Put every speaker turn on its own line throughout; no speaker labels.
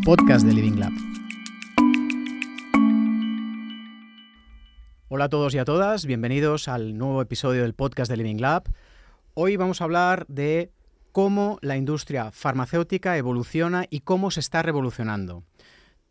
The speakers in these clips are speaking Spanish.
podcast de Living Lab. Hola a todos y a todas, bienvenidos al nuevo episodio del podcast de Living Lab. Hoy vamos a hablar de cómo la industria farmacéutica evoluciona y cómo se está revolucionando.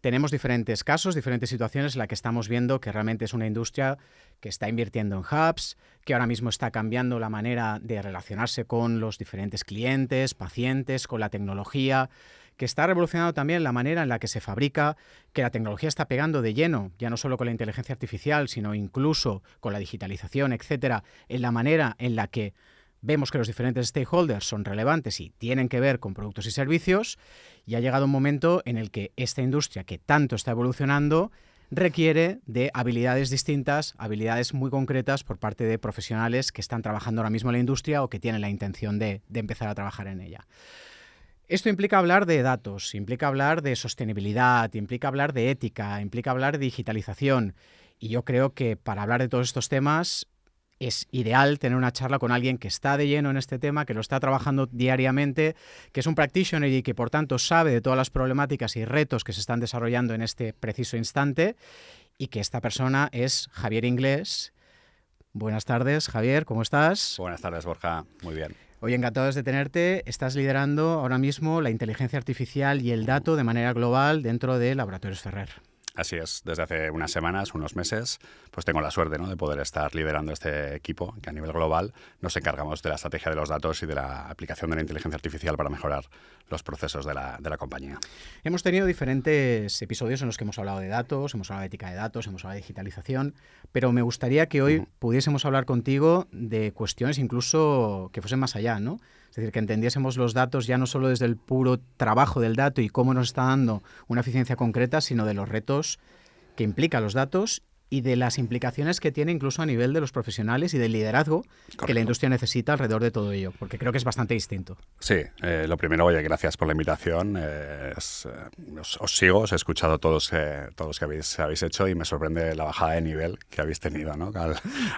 Tenemos diferentes casos, diferentes situaciones en las que estamos viendo que realmente es una industria que está invirtiendo en hubs, que ahora mismo está cambiando la manera de relacionarse con los diferentes clientes, pacientes, con la tecnología, que está revolucionando también la manera en la que se fabrica, que la tecnología está pegando de lleno, ya no solo con la inteligencia artificial, sino incluso con la digitalización, etcétera, en la manera en la que vemos que los diferentes stakeholders son relevantes y tienen que ver con productos y servicios, y ha llegado un momento en el que esta industria, que tanto está evolucionando, requiere de habilidades distintas, habilidades muy concretas por parte de profesionales que están trabajando ahora mismo en la industria o que tienen la intención de empezar a trabajar en ella. Esto implica hablar de datos, implica hablar de sostenibilidad, implica hablar de ética, implica hablar de digitalización. Y yo creo que para hablar de todos estos temas es ideal tener una charla con alguien que está de lleno en este tema, que lo está trabajando diariamente, que es un practitioner y que por tanto sabe de todas las problemáticas y retos que se están desarrollando en este preciso instante, y que esta persona es Javier Inglés. Buenas tardes, Javier, ¿cómo estás?
Buenas tardes, Borja. Muy bien.
Oye, encantados de tenerte. Estás liderando ahora mismo la inteligencia artificial y el dato de manera global dentro de Laboratorios Ferrer.
Así es, desde hace unas semanas, unos meses, pues tengo la suerte, ¿no?, de poder estar liderando este equipo que a nivel global nos encargamos de la estrategia de los datos y de la aplicación de la inteligencia artificial para mejorar los procesos de la compañía.
Hemos tenido diferentes episodios en los que hemos hablado de datos, hemos hablado de ética de datos, hemos hablado de digitalización, pero me gustaría que hoy pudiésemos hablar contigo de cuestiones incluso que fuesen más allá, ¿no? Es decir, que entendiésemos los datos ya no solo desde el puro trabajo del dato y cómo nos está dando una eficiencia concreta, sino de los retos que implican los datos y de las implicaciones que tiene incluso a nivel de los profesionales y del liderazgo. Correcto. Que la industria necesita alrededor de todo ello, porque creo que es bastante distinto.
Sí, lo primero, oye, gracias por la invitación. Os sigo, os he escuchado todos que habéis hecho y me sorprende la bajada de nivel que habéis tenido, ¿no?,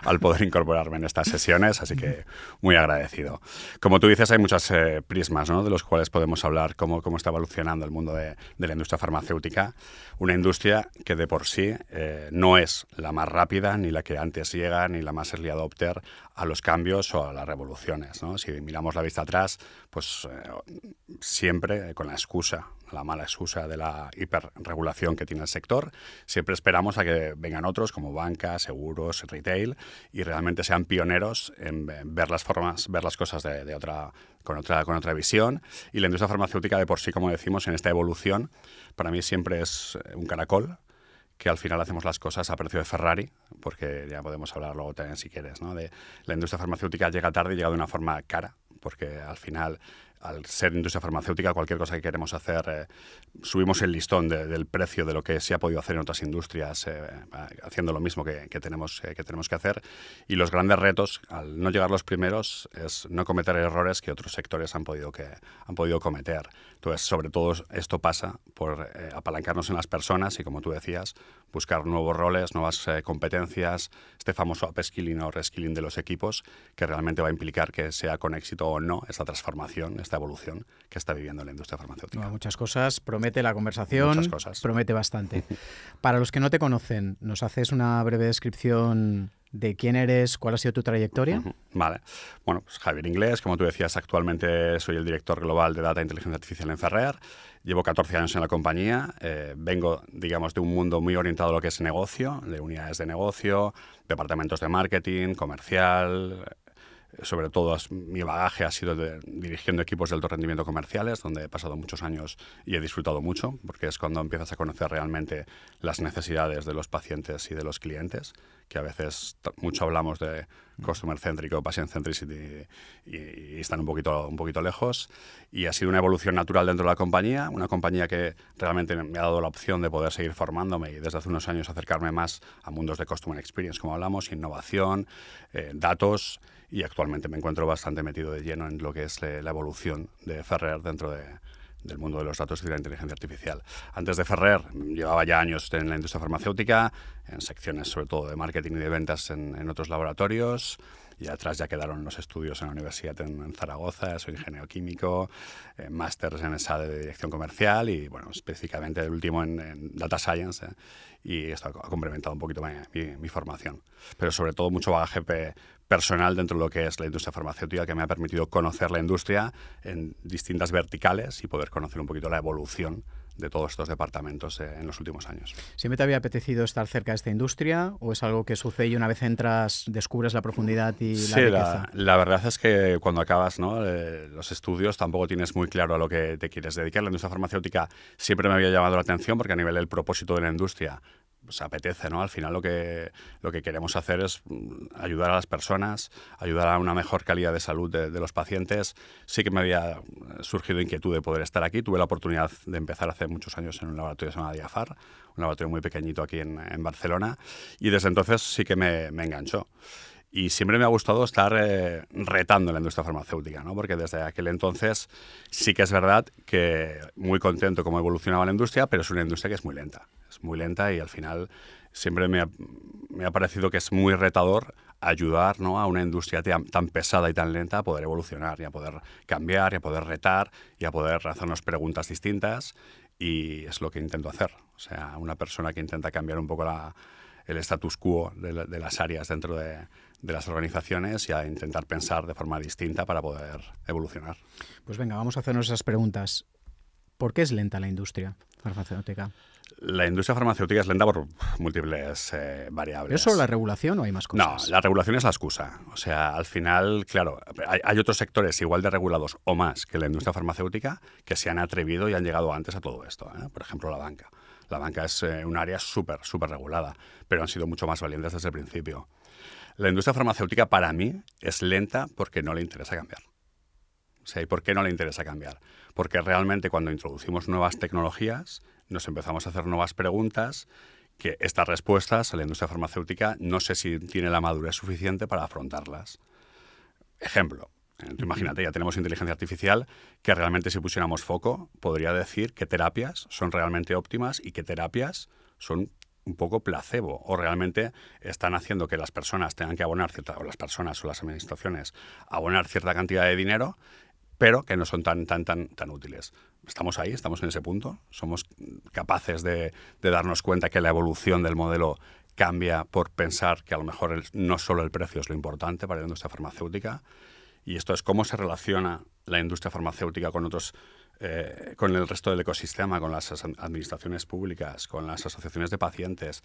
al poder incorporarme en estas sesiones, así que muy agradecido. Como tú dices, hay muchos prismas, ¿no?, de los cuales podemos hablar cómo está evolucionando el mundo de la industria farmacéutica, una industria que de por sí no es la más rápida, ni la que antes llega, ni la más early adopter a los cambios o a las revoluciones, ¿no? Si miramos la vista atrás, pues siempre con la mala excusa de la hiperregulación que tiene el sector, siempre esperamos a que vengan otros como banca, seguros, retail, y realmente sean pioneros en ver las formas, ver las cosas con otra visión. Y la industria farmacéutica de por sí, como decimos, en esta evolución, para mí siempre es un caracol, que al final hacemos las cosas a precio de Ferrari, porque ya podemos hablar luego también si quieres, ¿no?, de la industria farmacéutica llega tarde y llega de una forma cara, porque al final, al ser industria farmacéutica, cualquier cosa que queremos hacer, subimos el listón del precio de lo que se ha podido hacer en otras industrias, haciendo lo mismo que tenemos que hacer. Y los grandes retos, al no llegar los primeros, es no cometer errores que otros sectores han podido cometer. Entonces, sobre todo esto pasa por apalancarnos en las personas y, como tú decías, buscar nuevos roles, nuevas competencias, este famoso upskilling o reskilling de los equipos, que realmente va a implicar que sea con éxito o no esta transformación, esta evolución que está viviendo la industria farmacéutica.
No, muchas cosas, promete la conversación,
muchas cosas.
Promete bastante. Para los que no te conocen, ¿nos haces una breve descripción de quién eres, cuál ha sido tu trayectoria?
Vale. Bueno, pues Javier Inglés, como tú decías, actualmente soy el director global de Data e Inteligencia Artificial en Ferrer. Llevo 14 años en la compañía. Vengo, digamos, de un mundo muy orientado a lo que es negocio, de unidades de negocio, departamentos de marketing, comercial. Sobre todo mi bagaje ha sido dirigiendo equipos de alto rendimiento comerciales, donde he pasado muchos años y he disfrutado mucho, porque es cuando empiezas a conocer realmente las necesidades de los pacientes y de los clientes, que a veces mucho hablamos de customer centric o patient centricity y están un poquito lejos. Y ha sido una evolución natural dentro de la compañía, una compañía que realmente me ha dado la opción de poder seguir formándome y desde hace unos años acercarme más a mundos de customer experience, como hablamos, innovación, datos. Y actualmente me encuentro bastante metido de lleno en lo que es la evolución de Ferrer dentro del mundo de los datos y de la inteligencia artificial. Antes de Ferrer, llevaba ya años en la industria farmacéutica, en secciones sobre todo de marketing y de ventas en otros laboratorios, y atrás ya quedaron los estudios en la universidad en Zaragoza, soy ingeniero químico, másters en esa de dirección comercial y, bueno, específicamente el último en Data Science, y esto ha complementado un poquito mi formación. Pero sobre todo mucho bagaje personal dentro de lo que es la industria farmacéutica, que me ha permitido conocer la industria en distintas verticales y poder conocer un poquito la evolución de todos estos departamentos en los últimos años.
¿Siempre te había apetecido estar cerca de esta industria o es algo que sucede y una vez entras descubres la profundidad y la riqueza?
La verdad es que cuando acabas, ¿no?, los estudios tampoco tienes muy claro a lo que te quieres dedicar. La industria farmacéutica siempre me había llamado la atención porque a nivel del propósito de la industria pues apetece, ¿no? Al final lo que queremos hacer es ayudar a las personas, ayudar a una mejor calidad de salud de los pacientes. Sí que me había surgido inquietud de poder estar aquí. Tuve la oportunidad de empezar hace muchos años en un laboratorio que se llama Diafar, un laboratorio muy pequeñito aquí en Barcelona, y desde entonces sí que me enganchó. Y siempre me ha gustado estar retando la industria farmacéutica, ¿no? Porque desde aquel entonces sí que es verdad que muy contento cómo evolucionaba la industria, pero es una industria que es muy lenta. Es muy lenta y al final siempre me ha parecido que es muy retador ayudar, ¿no?, a una industria tan pesada y tan lenta a poder evolucionar y a poder cambiar y a poder retar y a poder hacernos preguntas distintas, y es lo que intento hacer. O sea, una persona que intenta cambiar un poco el status quo de las áreas dentro de las organizaciones y a intentar pensar de forma distinta para poder evolucionar.
Pues venga, vamos a hacernos esas preguntas. ¿Por qué es lenta la industria farmacéutica?
La industria farmacéutica es lenta por múltiples variables.
¿Es solo la regulación o hay más cosas?
No, la regulación es la excusa. O sea, al final, claro, hay otros sectores igual de regulados o más que la industria farmacéutica que se han atrevido y han llegado antes a todo esto, ¿eh? Por ejemplo, la banca. La banca es un área súper regulada, pero han sido mucho más valientes desde el principio. La industria farmacéutica para mí es lenta porque no le interesa cambiar. O sea, ¿y por qué no le interesa cambiar? Porque realmente cuando introducimos nuevas tecnologías nos empezamos a hacer nuevas preguntas que estas respuestas a la industria farmacéutica no sé si tiene la madurez suficiente para afrontarlas. Ejemplo, tú imagínate, ya tenemos inteligencia artificial que realmente si pusiéramos foco podría decir qué terapias son realmente óptimas y qué terapias son un poco placebo o realmente están haciendo que las personas tengan que abonar o las personas o las administraciones abonar cierta cantidad de dinero, pero que no son tan útiles. Estamos ahí, estamos en ese punto. Somos capaces de darnos cuenta que la evolución del modelo cambia por pensar que a lo mejor no solo el precio es lo importante para la industria farmacéutica. Y esto es cómo se relaciona la industria farmacéutica con con el resto del ecosistema, con las administraciones públicas, con las asociaciones de pacientes.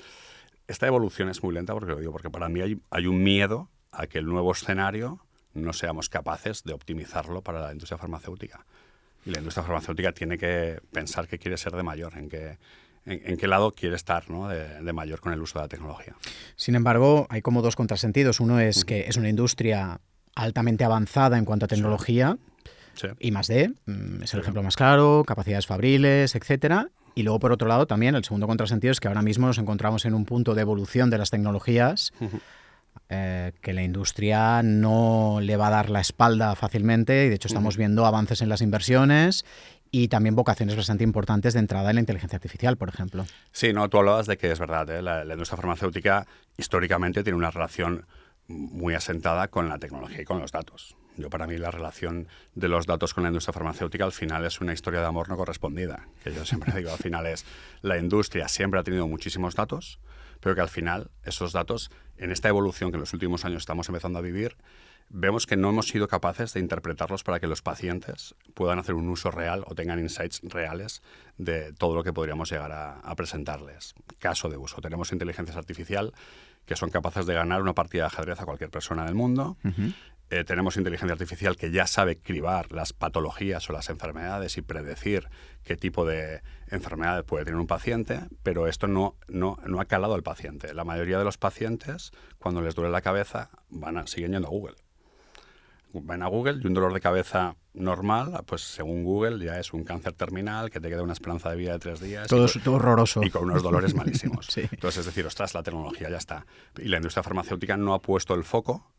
Esta evolución es muy lenta porque para mí hay un miedo a que el nuevo escenario no seamos capaces de optimizarlo para la industria farmacéutica. Y la industria farmacéutica tiene que pensar que quiere ser de mayor, en qué lado quiere estar, ¿no?, de mayor con el uso de la tecnología.
Sin embargo, hay como dos contrasentidos. Uno es que es una industria altamente avanzada en cuanto a tecnología,
Sí.
I+D, es el ejemplo más claro, capacidades fabriles, etcétera. Y luego, por otro lado, también el segundo contrasentido es que ahora mismo nos encontramos en un punto de evolución de las tecnologías que la industria no le va a dar la espalda fácilmente y de hecho estamos viendo avances en las inversiones y también vocaciones bastante importantes de entrada en la inteligencia artificial, por ejemplo.
Sí, no, tú hablabas de que es verdad, ¿eh? La industria farmacéutica históricamente tiene una relación muy asentada con la tecnología y con los datos. Para mí la relación de los datos con la industria farmacéutica al final es una historia de amor no correspondida. Que yo siempre digo, al final es la industria siempre ha tenido muchísimos datos, pero que al final esos datos, en esta evolución que en los últimos años estamos empezando a vivir, vemos que no hemos sido capaces de interpretarlos para que los pacientes puedan hacer un uso real o tengan insights reales de todo lo que podríamos llegar a presentarles. Caso de uso. Tenemos inteligencia artificial que son capaces de ganar una partida de ajedrez a cualquier persona del mundo. Tenemos inteligencia artificial que ya sabe cribar las patologías o las enfermedades y predecir qué tipo de enfermedad puede tener un paciente, pero esto no ha calado al paciente. La mayoría de los pacientes, cuando les duele la cabeza, siguen yendo a Google. Van a Google y un dolor de cabeza normal, pues según Google ya es un cáncer terminal que te queda una esperanza de vida de 3 días.
Todo horroroso.
Y con unos dolores malísimos.
Sí.
Entonces, es decir, ostras, la tecnología ya está. Y la industria farmacéutica no ha puesto el foco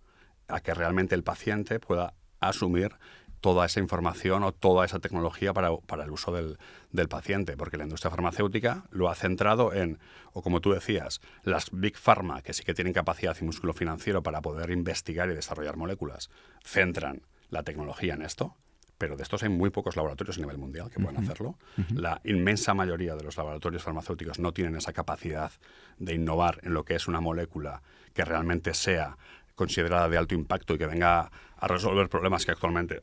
a que realmente el paciente pueda asumir toda esa información o toda esa tecnología para el uso del paciente, porque la industria farmacéutica lo ha centrado en, o como tú decías, las Big Pharma, que sí que tienen capacidad y músculo financiero para poder investigar y desarrollar moléculas, centran la tecnología en esto, pero de estos hay muy pocos laboratorios a nivel mundial que puedan hacerlo. La inmensa mayoría de los laboratorios farmacéuticos no tienen esa capacidad de innovar en lo que es una molécula que realmente sea considerada de alto impacto y que venga a resolver problemas que actualmente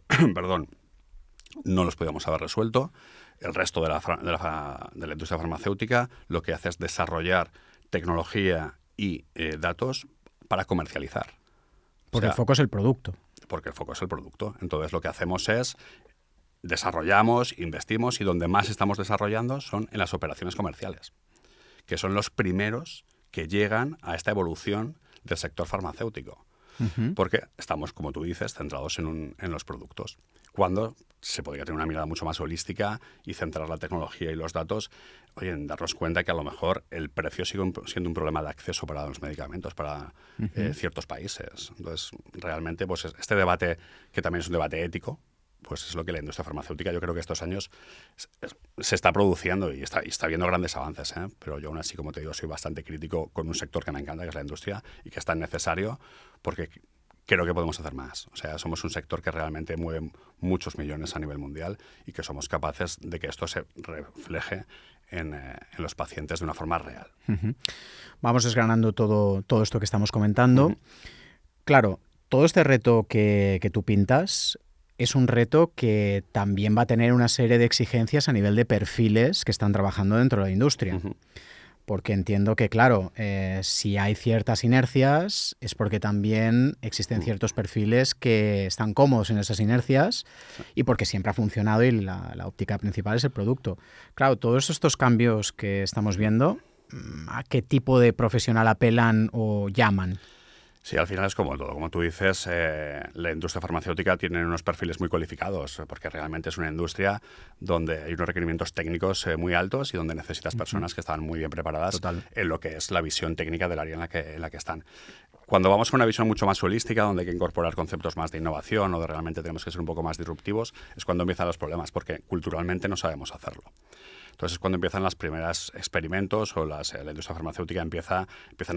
no los podíamos haber resuelto. El resto de la industria farmacéutica lo que hace es desarrollar tecnología y datos para comercializar.
Porque el foco es el producto.
Porque el foco es el producto. Entonces lo que hacemos es desarrollamos, investimos y donde más estamos desarrollando son en las operaciones comerciales, que son los primeros que llegan a esta evolución del sector farmacéutico. Porque estamos, como tú dices, centrados en los productos. Cuando se podría tener una mirada mucho más holística y centrar la tecnología y los datos, oye, en darnos cuenta que a lo mejor el precio sigue siendo un problema de acceso para los medicamentos, para ciertos países. Entonces, realmente, pues este debate, que también es un debate ético, pues es lo que la industria farmacéutica, yo creo que estos años se está produciendo y está viendo grandes avances, ¿eh? Pero yo aún así, como te digo, soy bastante crítico con un sector que me encanta, que es la industria, y que es tan necesario porque creo que podemos hacer más. O sea, somos un sector que realmente mueve muchos millones a nivel mundial y que somos capaces de que esto se refleje en los pacientes de una forma real.
Vamos desgranando todo esto que estamos comentando. Claro, todo este reto que tú pintas es un reto que también va a tener una serie de exigencias a nivel de perfiles que están trabajando dentro de la industria. Porque entiendo que, claro, si hay ciertas inercias es porque también existen ciertos perfiles que están cómodos en esas inercias y porque siempre ha funcionado y la óptica principal es el producto. Claro, todos estos cambios que estamos viendo, ¿a qué tipo de profesional apelan o llaman?
Sí, al final es como todo. Como tú dices, la industria farmacéutica tiene unos perfiles muy cualificados porque realmente es una industria donde hay unos requerimientos técnicos muy altos y donde necesitas personas que están muy bien preparadas en lo que es la visión técnica del área en la que están. Cuando vamos con una visión mucho más holística, donde hay que incorporar conceptos más de innovación o de realmente tenemos que ser un poco más disruptivos, es cuando empiezan los problemas porque culturalmente no sabemos hacerlo. Entonces es cuando empiezan los primeros experimentos o la industria farmacéutica empiezan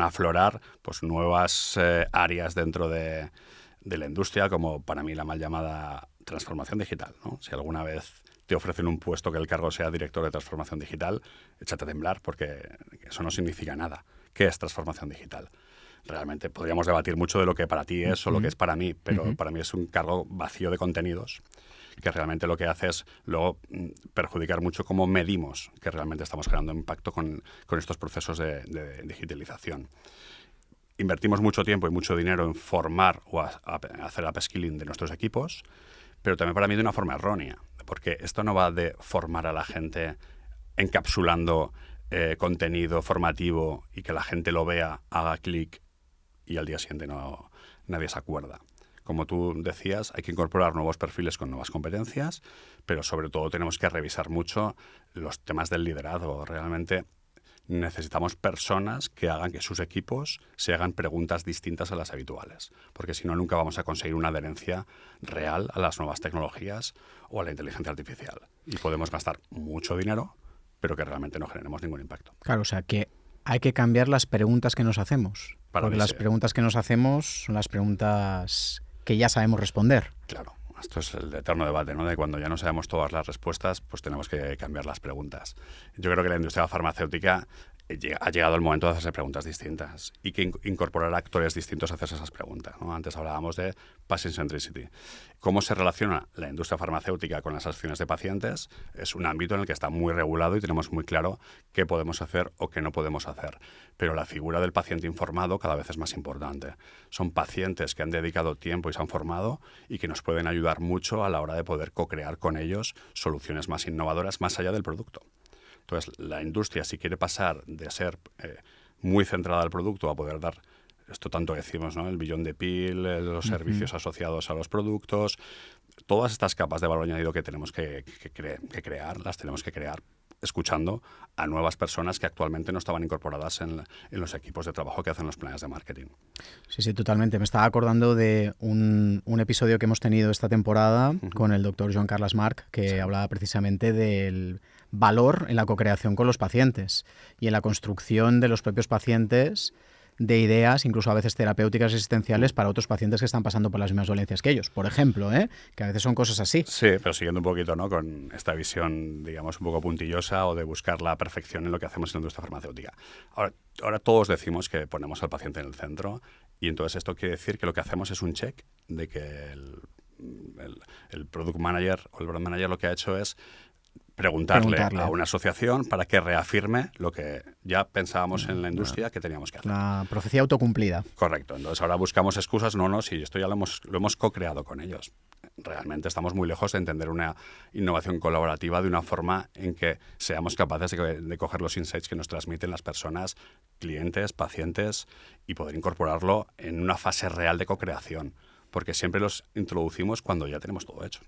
a aflorar pues, nuevas áreas dentro de la industria, como para mí la mal llamada transformación digital, ¿no? Si alguna vez te ofrecen un puesto que el cargo sea director de transformación digital, échate a temblar porque eso no significa nada. ¿Qué es transformación digital? Realmente podríamos debatir mucho de lo que para ti es o lo que es para mí, pero para mí es un cargo vacío de contenidos que realmente lo que hace es luego perjudicar mucho cómo medimos que realmente estamos generando impacto con estos procesos de digitalización. Invertimos mucho tiempo y mucho dinero en formar o hacer upskilling de nuestros equipos, pero también para mí de una forma errónea, porque esto no va de formar a la gente encapsulando contenido formativo y que la gente lo vea, haga clic y al día siguiente nadie se acuerda. Como tú decías, hay que incorporar nuevos perfiles con nuevas competencias, pero sobre todo tenemos que revisar mucho los temas del liderazgo. Realmente necesitamos personas que hagan que sus equipos se hagan preguntas distintas a las habituales, porque si no, nunca vamos a conseguir una adherencia real a las nuevas tecnologías o a la inteligencia artificial. Y podemos gastar mucho dinero, pero que realmente no generemos ningún impacto.
Claro, o sea que hay que cambiar las preguntas que nos hacemos, porque las preguntas que nos hacemos son las preguntas que ya sabemos responder.
Claro, esto es el eterno debate, ¿no? De cuando ya no sabemos todas las respuestas, pues tenemos que cambiar las preguntas. Yo creo que la industria farmacéutica ha llegado el momento de hacerse preguntas distintas y que incorporar actores distintos a hacerse esas preguntas, ¿no? Antes hablábamos de patient centricity. ¿Cómo se relaciona la industria farmacéutica con las acciones de pacientes? Es un ámbito en el que está muy regulado y tenemos muy claro qué podemos hacer o qué no podemos hacer. Pero la figura del paciente informado cada vez es más importante. Son pacientes que han dedicado tiempo y se han formado y que nos pueden ayudar mucho a la hora de poder co-crear con ellos soluciones más innovadoras más allá del producto. Entonces, la industria, si quiere pasar de ser muy centrada al producto a poder dar esto tanto decimos, ¿no? El billón de PIL, los servicios asociados a los productos, todas estas capas de valor añadido que tenemos que crear, las tenemos que crear escuchando a nuevas personas que actualmente no estaban incorporadas en los equipos de trabajo que hacen los planes de marketing.
Sí, sí, totalmente. Me estaba acordando de un episodio que hemos tenido esta temporada con el doctor Joan Carles Marc, que hablaba precisamente del valor en la co-creación con los pacientes y en la construcción de los propios pacientes de ideas, incluso a veces terapéuticas existenciales para otros pacientes que están pasando por las mismas dolencias que ellos. Por ejemplo, que a veces son cosas así.
Sí, pero siguiendo un poquito, ¿no?, con esta visión, digamos, un poco puntillosa o de buscar la perfección en lo que hacemos en la industria farmacéutica. Ahora todos decimos que ponemos al paciente en el centro y entonces esto quiere decir que lo que hacemos es un check de que el product manager o el brand manager lo que ha hecho es preguntarle a una asociación para que reafirme lo que ya pensábamos en la industria que teníamos que hacer.
La profecía autocumplida.
Correcto. Entonces ahora buscamos excusas. No, si esto ya lo hemos co-creado con ellos. Realmente estamos muy lejos de entender una innovación colaborativa de una forma en que seamos capaces de coger los insights que nos transmiten las personas, clientes, pacientes y poder incorporarlo en una fase real de co-creación. Porque siempre los introducimos cuando ya tenemos todo hecho,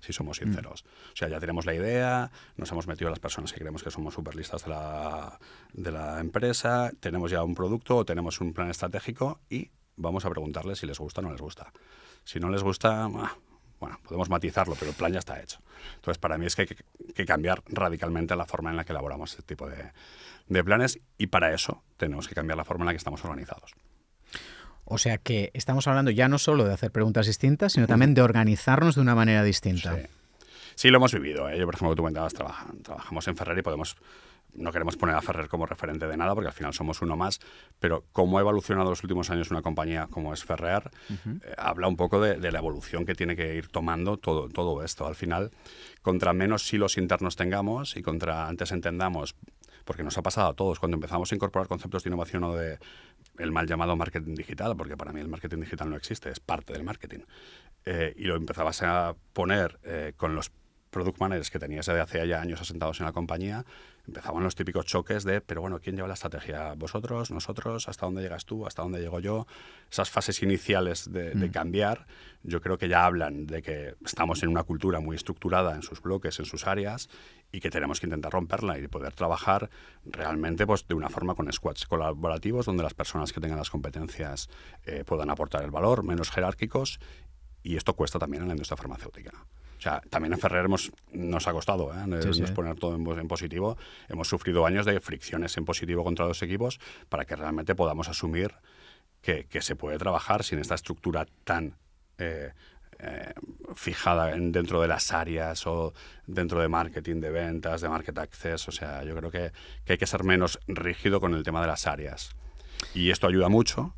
si somos sinceros. O sea, ya tenemos la idea, nos hemos metido a las personas que creemos que somos súper listas de la empresa, tenemos ya un producto o tenemos un plan estratégico y vamos a preguntarles si les gusta o no les gusta. Si no les gusta, bueno, podemos matizarlo, pero el plan ya está hecho. Entonces, para mí es que hay que cambiar radicalmente la forma en la que elaboramos este tipo de planes y para eso tenemos que cambiar la forma en la que estamos organizados.
O sea que estamos hablando ya no solo de hacer preguntas distintas, sino también de organizarnos de una manera distinta.
Sí, lo hemos vivido. Yo, por ejemplo, tú comentabas, trabajamos en Ferrer y no queremos poner a Ferrer como referente de nada porque al final somos uno más, pero cómo ha evolucionado los últimos años una compañía como es Ferrer, habla un poco de la evolución que tiene que ir tomando todo esto. Al final, contra menos silos internos tengamos y contra antes entendamos, porque nos ha pasado a todos, cuando empezamos a incorporar conceptos de innovación o de el mal llamado marketing digital, porque para mí el marketing digital no existe, es parte del marketing, y lo empezabas a poner con los product managers que tenías desde hace ya años asentados en la compañía, empezaban los típicos choques de, pero bueno, ¿quién lleva la estrategia? ¿Vosotros? ¿Nosotros? ¿Hasta dónde llegas tú? ¿Hasta dónde llego yo? Esas fases iniciales de cambiar, yo creo que ya hablan de que estamos en una cultura muy estructurada en sus bloques, en sus áreas, y que tenemos que intentar romperla y poder trabajar realmente pues, de una forma con squads colaborativos, donde las personas que tengan las competencias puedan aportar el valor, menos jerárquicos, y esto cuesta también en la industria farmacéutica. O sea, también en Ferrer nos ha costado poner todo en positivo. Hemos sufrido años de fricciones en positivo contra los equipos para que realmente podamos asumir que se puede trabajar sin esta estructura tan fijada dentro de las áreas o dentro de marketing, de ventas, de market access. O sea, yo creo que hay que ser menos rígido con el tema de las áreas. Y esto ayuda mucho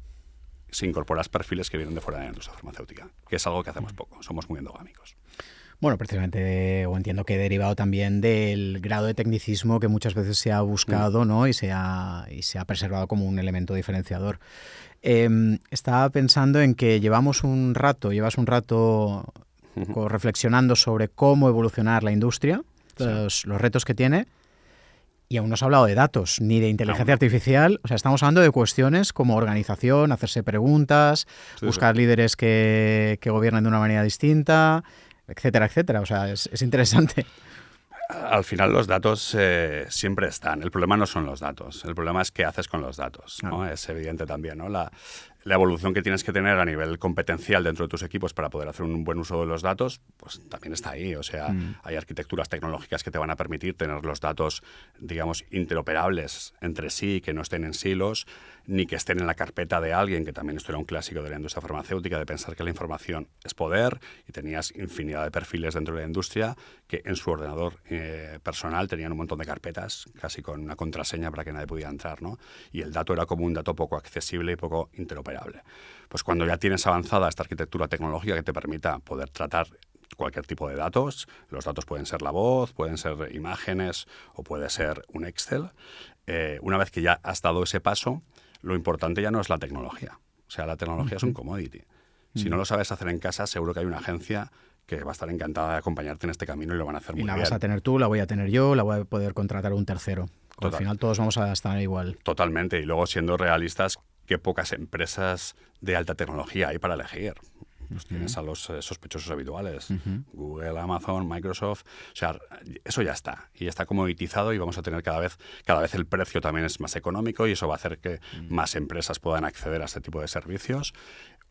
si incorporas perfiles que vienen de fuera de la industria farmacéutica, que es algo que hacemos poco. Somos muy endogámicos.
Bueno, precisamente, o entiendo que derivado también del grado de tecnicismo que muchas veces se ha buscado, ¿no? y se ha preservado como un elemento diferenciador. Estaba pensando en que llevas un rato reflexionando sobre cómo evolucionar la industria, los retos que tiene, y aún no has hablado de datos, ni de inteligencia artificial. O sea, estamos hablando de cuestiones como organización, hacerse preguntas, buscar líderes que gobiernen de una manera distinta, etcétera, etcétera. O sea, es interesante.
Al final los datos siempre están. El problema no son los datos. El problema es qué haces con los datos, ¿no? Es evidente también, ¿no? La evolución que tienes que tener a nivel competencial dentro de tus equipos para poder hacer un buen uso de los datos, pues también está ahí. O sea, hay arquitecturas tecnológicas que te van a permitir tener los datos, digamos, interoperables entre sí, que no estén en silos, ni que estén en la carpeta de alguien, que también esto era un clásico de la industria farmacéutica, de pensar que la información es poder, y tenías infinidad de perfiles dentro de la industria que en su ordenador personal tenían un montón de carpetas, casi con una contraseña para que nadie pudiera entrar, ¿no? Y el dato era como un dato poco accesible y poco interoperable. Pues cuando ya tienes avanzada esta arquitectura tecnológica que te permita poder tratar cualquier tipo de datos, los datos pueden ser la voz, pueden ser imágenes o puede ser un Excel, una vez que ya has dado ese paso, lo importante ya no es la tecnología. O sea, la tecnología es un commodity. Si no lo sabes hacer en casa, seguro que hay una agencia que va a estar encantada de acompañarte en este camino y lo van a hacer muy bien.
Y la vas a tener tú, la voy a tener yo, la voy a poder contratar un tercero. Al final todos vamos a estar igual.
Totalmente. Y luego, siendo realistas, qué pocas empresas de alta tecnología hay para elegir. Pues tienes a los sospechosos habituales, Google, Amazon, Microsoft. O sea, eso ya está. Y está comoditizado y vamos a tener cada vez el precio también es más económico y eso va a hacer que más empresas puedan acceder a este tipo de servicios.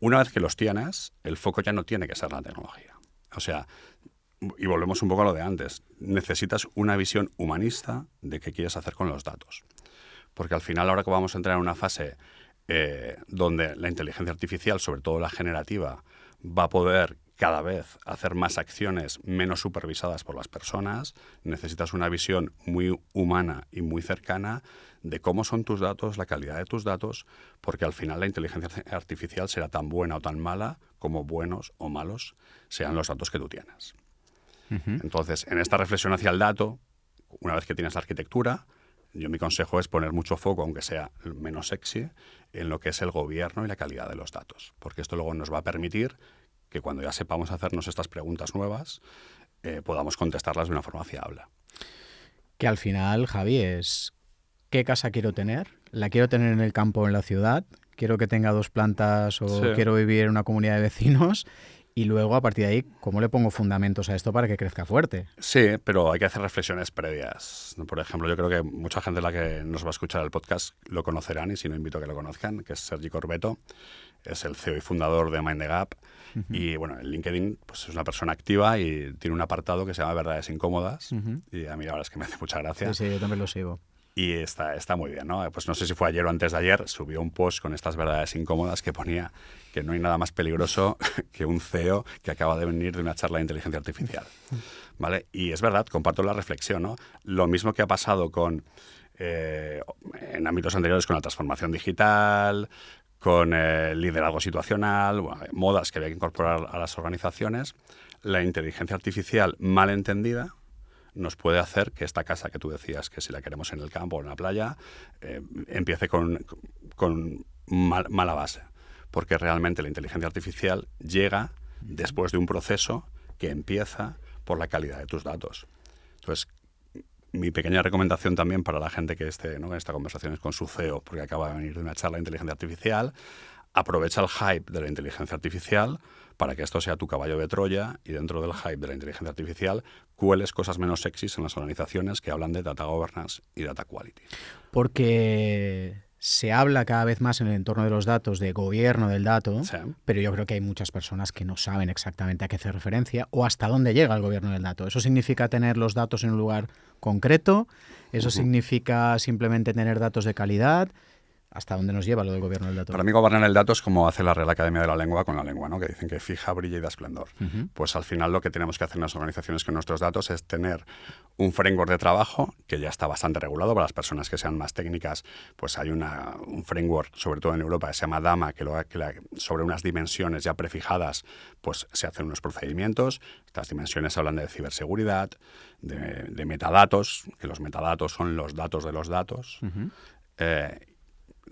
Una vez que los tienes, el foco ya no tiene que ser la tecnología. O sea, y volvemos un poco a lo de antes. Necesitas una visión humanista de qué quieres hacer con los datos. Porque al final, ahora que vamos a entrar en una fase donde la inteligencia artificial, sobre todo la generativa, va a poder cada vez hacer más acciones menos supervisadas por las personas, necesitas una visión muy humana y muy cercana de cómo son tus datos, la calidad de tus datos, porque al final la inteligencia artificial será tan buena o tan mala como buenos o malos sean los datos que tú tienes. Entonces, en esta reflexión hacia el dato, una vez que tienes la arquitectura, mi consejo es poner mucho foco, aunque sea menos sexy, en lo que es el gobierno y la calidad de los datos, porque esto luego nos va a permitir que cuando ya sepamos hacernos estas preguntas nuevas, podamos contestarlas de una forma fiable.
Que al final, Javi, es ¿qué casa quiero tener? ¿La quiero tener en el campo o en la ciudad? ¿Quiero que tenga 2 plantas o quiero vivir en una comunidad de vecinos? Y luego, a partir de ahí, ¿cómo le pongo fundamentos a esto para que crezca fuerte?
Sí, pero hay que hacer reflexiones previas. Por ejemplo, yo creo que mucha gente la que nos va a escuchar el podcast lo conocerán, y si no, invito a que lo conozcan, que es Sergi Corbeto, es el CEO y fundador de Mind the Gap. Y bueno, en LinkedIn pues, es una persona activa y tiene un apartado que se llama Verdades Incómodas. Y a mí la verdad es que me hace mucha gracia.
Sí, yo también lo sigo.
Y está muy bien, ¿no? Pues no sé si fue ayer o antes de ayer, subió un post con estas verdades incómodas que ponía que no hay nada más peligroso que un CEO que acaba de venir de una charla de inteligencia artificial, ¿vale? Y es verdad, comparto la reflexión, ¿no? Lo mismo que ha pasado en ámbitos anteriores con la transformación digital, con el liderazgo situacional, modas que había que incorporar a las organizaciones, la inteligencia artificial mal entendida nos puede hacer que esta casa que tú decías que si la queremos en el campo o en la playa empiece con mala base, porque realmente la inteligencia artificial llega después de un proceso que empieza por la calidad de tus datos. Entonces, mi pequeña recomendación también para la gente que esté, ¿no?, en esta conversación es con su CEO, porque acaba de venir de una charla de inteligencia artificial. Aprovecha el hype de la inteligencia artificial para que esto sea tu caballo de Troya y dentro del hype de la inteligencia artificial cueles cosas menos sexys en las organizaciones que hablan de data governance y data quality.
Porque se habla cada vez más en el entorno de los datos de gobierno del dato,
Sí.
pero yo creo que hay muchas personas que no saben exactamente a qué hace referencia o hasta dónde llega el gobierno del dato. ¿Eso significa tener los datos en un lugar concreto? ¿Eso significa simplemente tener datos de calidad? ¿Hasta dónde nos lleva lo del gobierno del dato?
Para mí gobernar el dato es como hace la Real Academia de la Lengua con la lengua, ¿no? Que dicen que fija, brilla y da esplendor. Pues al final lo que tenemos que hacer en las organizaciones con nuestros datos es tener un framework de trabajo que ya está bastante regulado. Para las personas que sean más técnicas, pues hay un framework, sobre todo en Europa, que se llama DAMA, sobre unas dimensiones ya prefijadas, pues se hacen unos procedimientos. Estas dimensiones hablan de ciberseguridad, de metadatos, que los metadatos son los datos de los datos.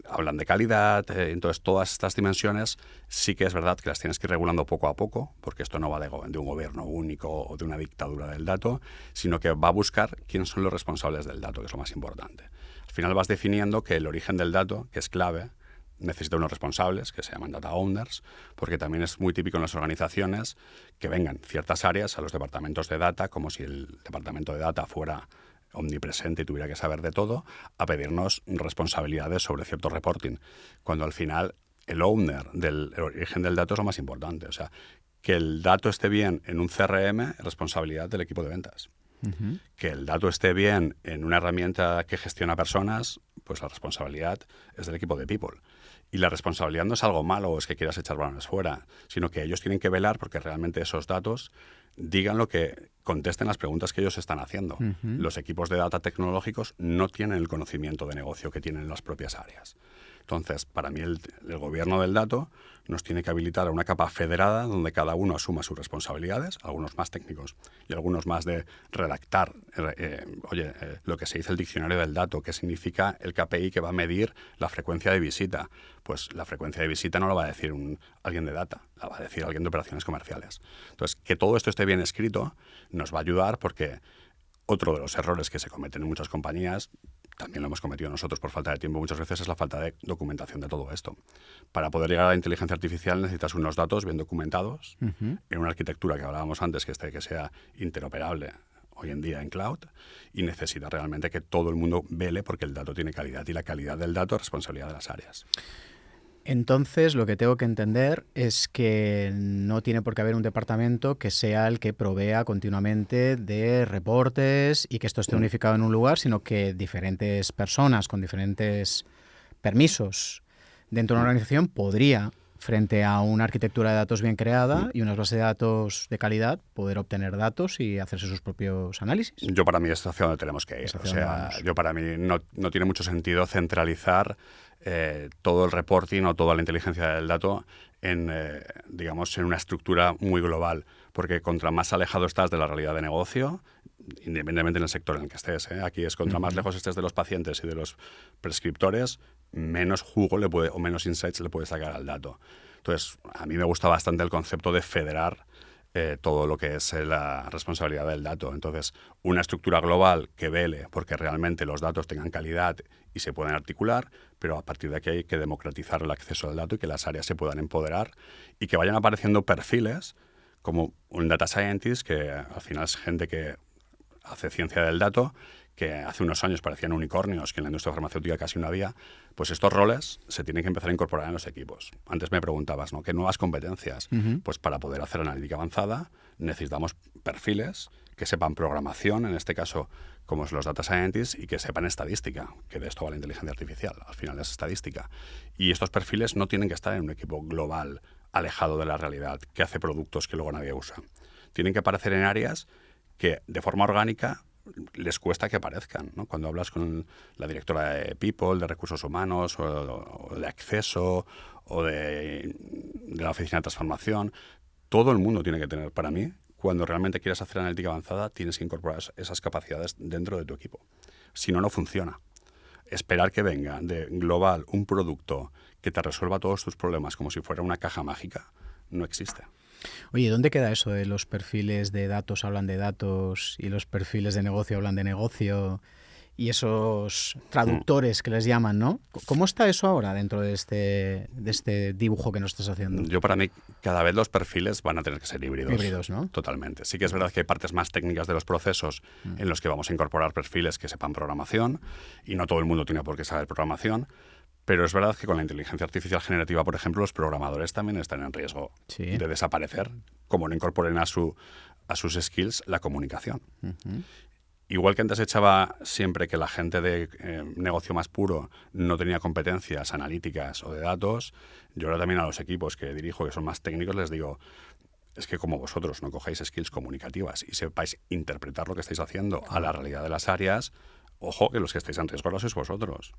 Hablan de calidad, entonces todas estas dimensiones sí que es verdad que las tienes que ir regulando poco a poco, porque esto no va de un gobierno único o de una dictadura del dato, sino que va a buscar quiénes son los responsables del dato, que es lo más importante. Al final vas definiendo que el origen del dato, que es clave, necesita unos responsables, que se llaman data owners, porque también es muy típico en las organizaciones que vengan ciertas áreas a los departamentos de data, como si el departamento de data fuera omnipresente y tuviera que saber de todo, a pedirnos responsabilidades sobre cierto reporting, cuando al final el owner del origen del dato es lo más importante. O sea, que el dato esté bien en un CRM es responsabilidad del equipo de ventas. Que el dato esté bien en una herramienta que gestiona personas, pues la responsabilidad es del equipo de people. Y la responsabilidad no es algo malo o es que quieras echar balones fuera, sino que ellos tienen que velar porque realmente esos datos digan lo que contesten las preguntas que ellos están haciendo. Los equipos de data tecnológicos no tienen el conocimiento de negocio que tienen las propias áreas. Entonces, para mí el gobierno del dato nos tiene que habilitar a una capa federada donde cada uno asuma sus responsabilidades, algunos más técnicos y algunos más de redactar, lo que se dice el diccionario del dato, qué significa el KPI que va a medir la frecuencia de visita. Pues la frecuencia de visita no la va a decir alguien de data, la va a decir alguien de operaciones comerciales. Entonces, que todo esto esté bien escrito nos va a ayudar porque otro de los errores que se cometen en muchas compañías, también lo hemos cometido nosotros por falta de tiempo muchas veces, es la falta de documentación de todo esto. Para poder llegar a la inteligencia artificial necesitas unos datos bien documentados en una arquitectura que hablábamos antes, que sea interoperable hoy en día en cloud, y necesita realmente que todo el mundo vele porque el dato tiene calidad y la calidad del dato es responsabilidad de las áreas.
Entonces, lo que tengo que entender es que no tiene por qué haber un departamento que sea el que provea continuamente de reportes y que esto esté unificado en un lugar, sino que diferentes personas con diferentes permisos dentro de una organización podría, frente a una arquitectura de datos bien creada y unas bases de datos de calidad, poder obtener datos y hacerse sus propios análisis.
Yo para mí es hacia donde tenemos que ir. O sea, yo para mí no tiene mucho sentido centralizar todo el reporting o toda la inteligencia del dato en una estructura muy global, porque contra más alejado estás de la realidad de negocio, independientemente en el sector en el que estés, aquí es contra más lejos estés de los pacientes y de los prescriptores, menos jugo o menos insights le puedes sacar al dato. Entonces, a mí me gusta bastante el concepto de federar todo lo que es la responsabilidad del dato. Entonces, una estructura global que vele porque realmente los datos tengan calidad y se puedan articular, pero a partir de aquí hay que democratizar el acceso al dato y que las áreas se puedan empoderar y que vayan apareciendo perfiles como un data scientist, que al final es gente que hace ciencia del dato, que hace unos años parecían unicornios, que en la industria farmacéutica casi no había. Pues estos roles se tienen que empezar a incorporar en los equipos. Antes me preguntabas, ¿no?, ¿qué nuevas competencias? Pues para poder hacer analítica avanzada necesitamos perfiles que sepan programación, en este caso como es los data scientists, y que sepan estadística, que de esto va la inteligencia artificial, al final es estadística. Y estos perfiles no tienen que estar en un equipo global, alejado de la realidad, que hace productos que luego nadie usa. Tienen que aparecer en áreas que de forma orgánica les cuesta que aparezcan, ¿no? Cuando hablas con la directora de People, de Recursos Humanos, o de Acceso, o de la Oficina de Transformación, todo el mundo tiene que tener, para mí, cuando realmente quieras hacer analítica avanzada, tienes que incorporar esas capacidades dentro de tu equipo. Si no, no funciona. Esperar que venga de global un producto que te resuelva todos tus problemas como si fuera una caja mágica, no existe.
Oye, ¿dónde queda eso de los perfiles de datos hablan de datos y los perfiles de negocio hablan de negocio y esos traductores que les llaman, ¿no? ¿Cómo está eso ahora dentro de este dibujo que nos estás haciendo?
Yo, para mí, cada vez los perfiles van a tener que ser híbridos.
Híbridos, ¿no?
Totalmente. Sí que es verdad que hay partes más técnicas de los procesos en los que vamos a incorporar perfiles que sepan programación, y no todo el mundo tiene por qué saber programación. Pero es verdad que con la inteligencia artificial generativa, por ejemplo, los programadores también están en riesgo de desaparecer, como no incorporen a sus skills la comunicación. Igual que antes echaba siempre que la gente de negocio más puro no tenía competencias analíticas o de datos, yo ahora también a los equipos que dirijo, que son más técnicos, les digo, es que como vosotros no cojáis skills comunicativas y sepáis interpretar lo que estáis haciendo a la realidad de las áreas, ojo, que los que estáis en riesgo sois vosotros.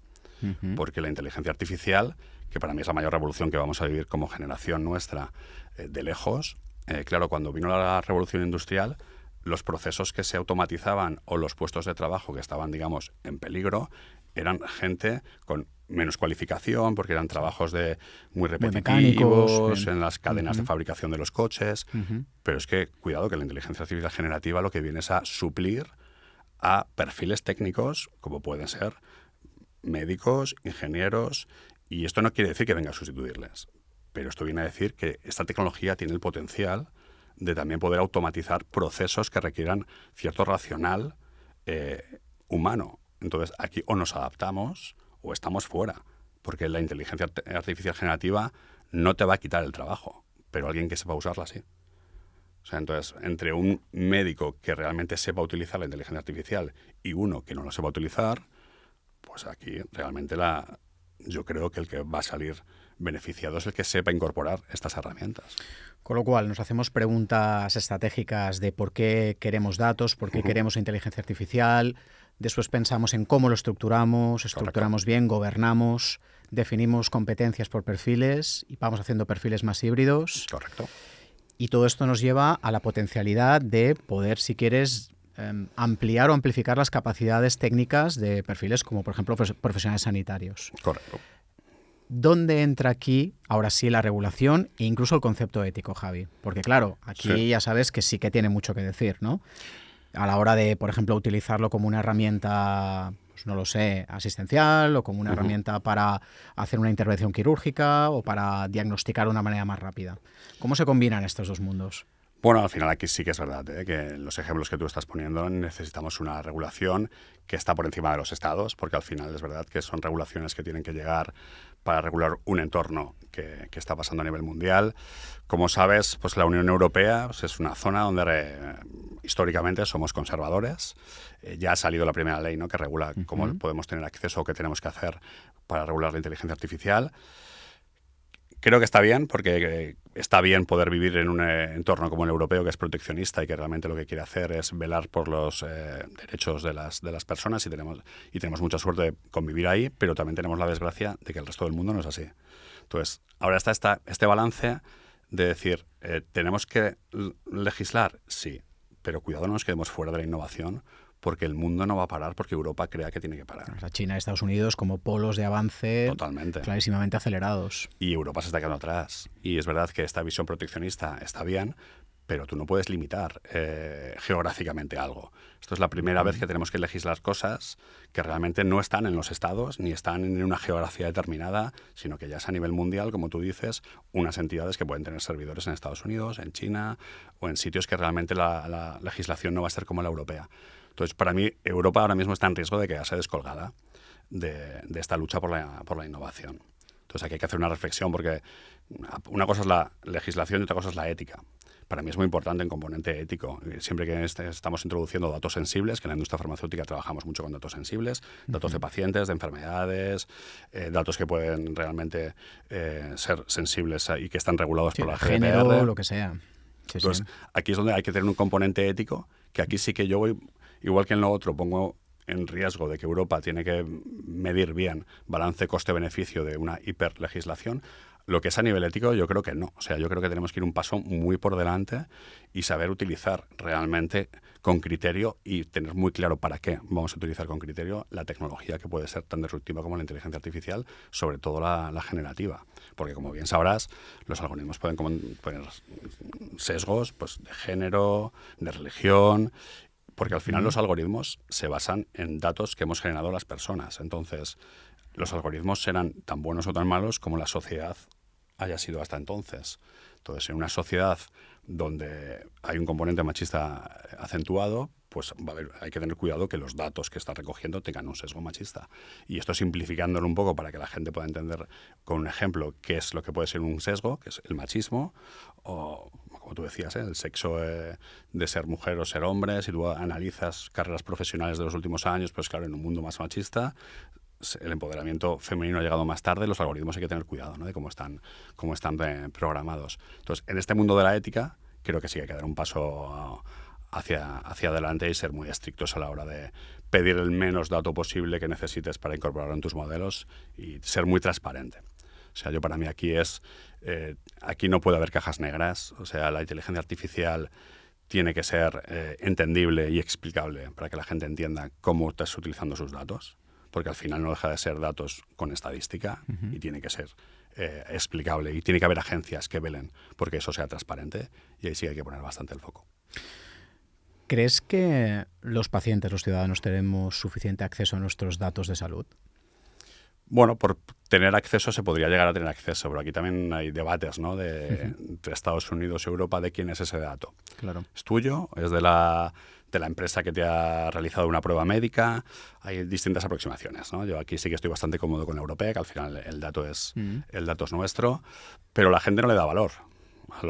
Porque la inteligencia artificial, que para mí es la mayor revolución que vamos a vivir como generación nuestra de lejos, claro, cuando vino la revolución industrial, los procesos que se automatizaban o los puestos de trabajo que estaban, digamos, en peligro, eran gente con menos cualificación, porque eran trabajos muy repetitivos, en las cadenas de fabricación de los coches. Pero es que, cuidado, que la inteligencia artificial generativa lo que viene es a suplir a perfiles técnicos, como pueden ser médicos, ingenieros, y esto no quiere decir que venga a sustituirles, pero esto viene a decir que esta tecnología tiene el potencial de también poder automatizar procesos que requieran cierto racional humano. Entonces, aquí o nos adaptamos o estamos fuera, porque la inteligencia artificial generativa no te va a quitar el trabajo, pero alguien que sepa usarla sí. O sea, entonces, entre un médico que realmente sepa utilizar la inteligencia artificial y uno que no lo sepa utilizar, pues aquí realmente yo creo que el que va a salir beneficiado es el que sepa incorporar estas herramientas.
Con lo cual, nos hacemos preguntas estratégicas de por qué queremos datos, por qué queremos inteligencia artificial. Después pensamos en cómo lo estructuramos bien, gobernamos, definimos competencias por perfiles y vamos haciendo perfiles más híbridos.
Correcto.
Y todo esto nos lleva a la potencialidad de poder, si quieres, ampliar o amplificar las capacidades técnicas de perfiles como, por ejemplo, profesionales sanitarios.
Correcto.
¿Dónde entra aquí, ahora sí, la regulación e incluso el concepto ético, Javi? Porque, claro, aquí ya sabes que sí que tiene mucho que decir, ¿no? A la hora de, por ejemplo, utilizarlo como una herramienta pues no lo sé, asistencial o como una herramienta para hacer una intervención quirúrgica o para diagnosticar de una manera más rápida. ¿Cómo se combinan estos dos mundos?
Bueno, al final aquí sí que es verdad, que en los ejemplos que tú estás poniendo necesitamos una regulación que está por encima de los estados, porque al final es verdad que son regulaciones que tienen que llegar para regular un entorno que está pasando a nivel mundial. Como sabes, pues la Unión Europea pues es una zona donde históricamente somos conservadores. Ya ha salido la primera ley, ¿no?, que regula cómo podemos tener acceso o qué tenemos que hacer para regular la inteligencia artificial. Creo que está bien, porque está bien poder vivir en un entorno como el europeo, que es proteccionista y que realmente lo que quiere hacer es velar por los derechos de las personas, y tenemos mucha suerte de convivir ahí, pero también tenemos la desgracia de que el resto del mundo no es así. Entonces, ahora está este balance de decir, ¿tenemos que legislar? Sí, pero cuidado, no nos quedemos fuera de la innovación, porque el mundo no va a parar porque Europa crea que tiene que parar.
O sea, China y Estados Unidos como polos de avance
totalmente
clarísimamente acelerados.
Y Europa se está quedando atrás. Y es verdad que esta visión proteccionista está bien, pero tú no puedes limitar geográficamente algo. Esto es la primera vez que tenemos que legislar cosas que realmente no están en los estados ni están en una geografía determinada, sino que ya es a nivel mundial, como tú dices, unas entidades que pueden tener servidores en Estados Unidos, en China o en sitios que realmente la legislación no va a ser como la europea. Entonces, para mí, Europa ahora mismo está en riesgo de quedarse descolgada de esta lucha por la innovación. Entonces, aquí hay que hacer una reflexión, porque una cosa es la legislación y otra cosa es la ética. Para mí es muy importante el componente ético. Siempre que estamos introduciendo datos sensibles, que en la industria farmacéutica trabajamos mucho con datos sensibles, datos de pacientes, de enfermedades, datos que pueden realmente ser sensibles y que están regulados por la GDPR.
Género, lo que sea.
Entonces, aquí es donde hay que tener un componente ético, que aquí sí que yo voy, igual que en lo otro, pongo en riesgo de que Europa tiene que medir bien balance coste-beneficio de una hiperlegislación. Lo que es a nivel ético, yo creo que no. O sea, yo creo que tenemos que ir un paso muy por delante y saber utilizar realmente con criterio y tener muy claro para qué vamos a utilizar con criterio la tecnología que puede ser tan disruptiva como la inteligencia artificial, sobre todo la generativa. Porque, como bien sabrás, los algoritmos pueden poner sesgos, pues, de género, de religión, porque al final los algoritmos se basan en datos que hemos generado las personas. Entonces, los algoritmos serán tan buenos o tan malos como la sociedad haya sido hasta entonces. Entonces, en una sociedad donde hay un componente machista acentuado, pues hay que tener cuidado que los datos que está recogiendo tengan un sesgo machista. Y esto simplificándolo un poco para que la gente pueda entender con un ejemplo qué es lo que puede ser un sesgo, que es el machismo, o, como tú decías, el sexo de ser mujer o ser hombre. Si tú analizas carreras profesionales de los últimos años, pues claro, en un mundo más machista, el empoderamiento femenino ha llegado más tarde. Los algoritmos hay que tener cuidado, ¿no?, de cómo están programados. Entonces, en este mundo de la ética, creo que sí que hay que dar un paso hacia adelante y ser muy estrictos a la hora de pedir el menos dato posible que necesites para incorporarlo en tus modelos y ser muy transparente. O sea, para mí aquí aquí no puede haber cajas negras. O sea, la inteligencia artificial tiene que ser entendible y explicable para que la gente entienda cómo estás utilizando sus datos, porque al final no deja de ser datos con estadística y tiene que ser explicable, y tiene que haber agencias que velen porque eso sea transparente, y ahí sí hay que poner bastante el foco.
¿Crees que los pacientes, los ciudadanos, tenemos suficiente acceso a nuestros datos de salud?
Bueno, por tener acceso se podría llegar a tener acceso, pero aquí también hay debates, ¿no?, entre Estados Unidos y Europa de quién es ese dato.
Claro.
¿Es tuyo? ¿Es de la empresa que te ha realizado una prueba médica? Hay distintas aproximaciones, ¿no? Yo aquí sí que estoy bastante cómodo con la europea, que al final el dato es nuestro, pero la gente no le da valor a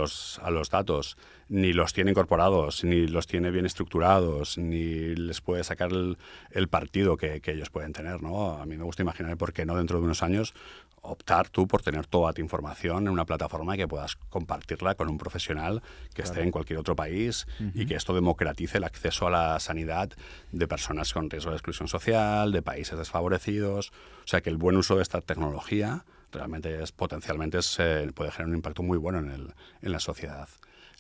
los datos, ni los tiene incorporados, ni los tiene bien estructurados, ni les puede sacar el partido que ellos pueden tener, ¿no? A mí me gusta imaginar por qué no dentro de unos años optar tú por tener toda tu información en una plataforma y que puedas compartirla con un profesional que esté en cualquier otro país, y que esto democratice el acceso a la sanidad de personas con riesgo de exclusión social, de países desfavorecidos. O sea, que el buen uso de esta tecnología realmente potencialmente puede generar un impacto muy bueno en la sociedad.